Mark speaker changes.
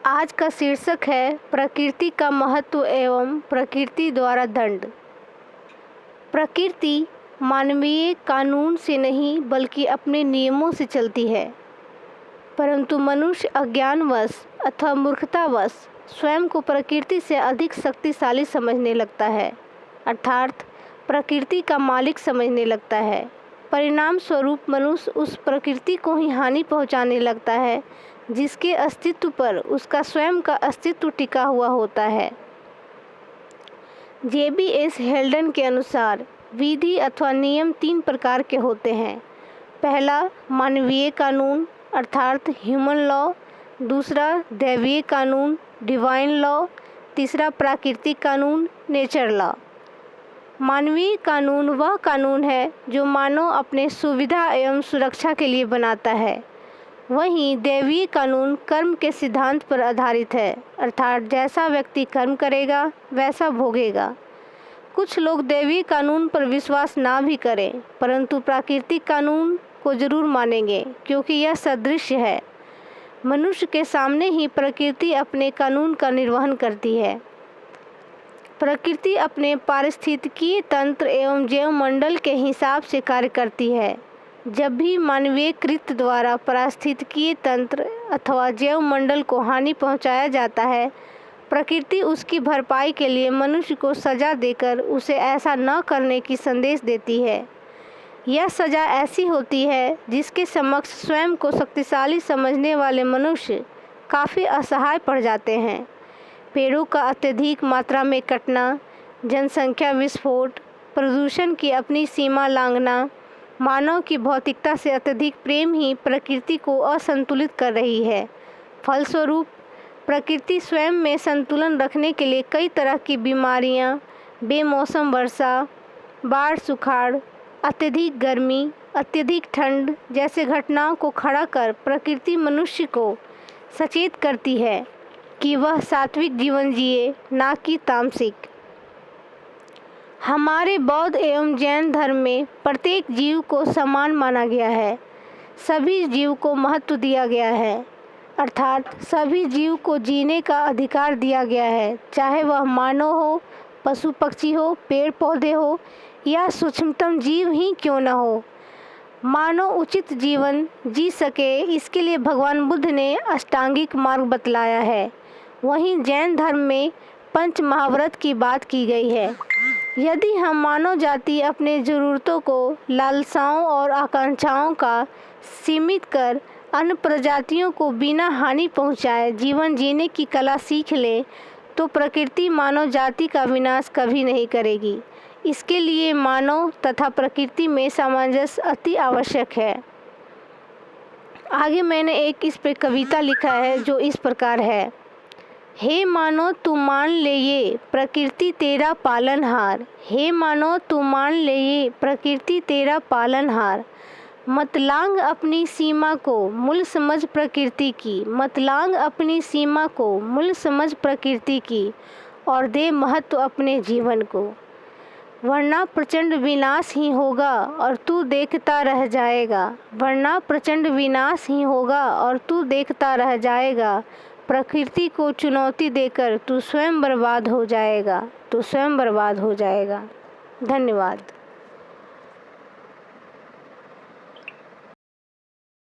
Speaker 1: आज का शीर्षक है प्रकृति का महत्व एवं प्रकृति द्वारा दंड। प्रकृति मानवीय कानून से नहीं बल्कि अपने नियमों से चलती है, परंतु मनुष्य अज्ञानवश अथवा मूर्खतावश स्वयं को प्रकृति से अधिक शक्तिशाली समझने लगता है, अर्थात प्रकृति का मालिक समझने लगता है। परिणाम स्वरूप मनुष्य उस प्रकृति को ही हानि पहुंचाने लगता है जिसके अस्तित्व पर उसका स्वयं का अस्तित्व टिका हुआ होता है। JBS हेल्डन के अनुसार विधि अथवा नियम 3 प्रकार के होते हैं। पहला मानवीय कानून अर्थात ह्यूमन लॉ, दूसरा दैवीय कानून डिवाइन लॉ, तीसरा प्राकृतिक कानून नेचर लॉ। मानवीय कानून वह कानून है जो मानव अपने सुविधा एवं सुरक्षा के लिए बनाता है। वहीं दैवीय कानून कर्म के सिद्धांत पर आधारित है, अर्थात जैसा व्यक्ति कर्म करेगा वैसा भोगेगा। कुछ लोग दैवीय कानून पर विश्वास ना भी करें, परंतु प्राकृतिक कानून को जरूर मानेंगे क्योंकि यह सदृश है। मनुष्य के सामने ही प्रकृति अपने कानून का निर्वहन करती है। प्रकृति अपने पारिस्थितिकीय तंत्र एवं जैवमंडल के हिसाब से कार्य करती है। जब भी मानवीय कृत्य द्वारा पारिस्थितिकीय तंत्र अथवा जैवमंडल को हानि पहुंचाया जाता है, प्रकृति उसकी भरपाई के लिए मनुष्य को सजा देकर उसे ऐसा न करने की संदेश देती है। यह सजा ऐसी होती है जिसके समक्ष स्वयं को शक्तिशाली समझने वाले मनुष्य काफ़ी असहाय पड़ जाते हैं। पेड़ों का अत्यधिक मात्रा में कटना, जनसंख्या विस्फोट, प्रदूषण की अपनी सीमा लांघना, मानव की भौतिकता से अत्यधिक प्रेम ही प्रकृति को असंतुलित कर रही है। फलस्वरूप प्रकृति स्वयं में संतुलन रखने के लिए कई तरह की बीमारियां, बेमौसम वर्षा, बाढ़ सुखाड़, अत्यधिक गर्मी, अत्यधिक ठंड जैसे घटनाओं को खड़ा कर प्रकृति मनुष्य को सचेत करती है कि वह सात्विक जीवन जिए, ना कि तामसिक। हमारे बौद्ध एवं जैन धर्म में प्रत्येक जीव को समान माना गया है। सभी जीव को महत्व दिया गया है, अर्थात सभी जीव को जीने का अधिकार दिया गया है, चाहे वह मानव हो, पशु पक्षी हो, पेड़ पौधे हो या सूक्ष्मतम जीव ही क्यों न हो। मानव उचित जीवन जी सके, इसके लिए भगवान बुद्ध ने अष्टांगिक मार्ग बतलाया है। वहीं जैन धर्म में पंच महाव्रत की बात की गई है। यदि हम मानव जाति अपने ज़रूरतों को, लालसाओं और आकांक्षाओं का सीमित कर अन्य प्रजातियों को बिना हानि पहुंचाए जीवन जीने की कला सीख ले, तो प्रकृति मानव जाति का विनाश कभी नहीं करेगी। इसके लिए मानव तथा प्रकृति में सामंजस्य अति आवश्यक है। आगे मैंने एक इस पे कविता लिखा है जो इस प्रकार है। हे मानो तू मान ले ये प्रकृति तेरा पालनहार, हे मानो तू मान ले ये प्रकृति तेरा पालनहार। मत लांघ अपनी सीमा को, मूल समझ प्रकृति की, मत लांघ अपनी सीमा को, मूल समझ प्रकृति की, और दे महत्व अपने जीवन को, वरना प्रचंड विनाश ही होगा और तू देखता रह जाएगा, वरना प्रचंड विनाश ही होगा और तू देखता रह जाएगा। प्रकृति को चुनौती देकर तू स्वयं बर्बाद हो जाएगा, तू स्वयं बर्बाद हो जाएगा। धन्यवाद।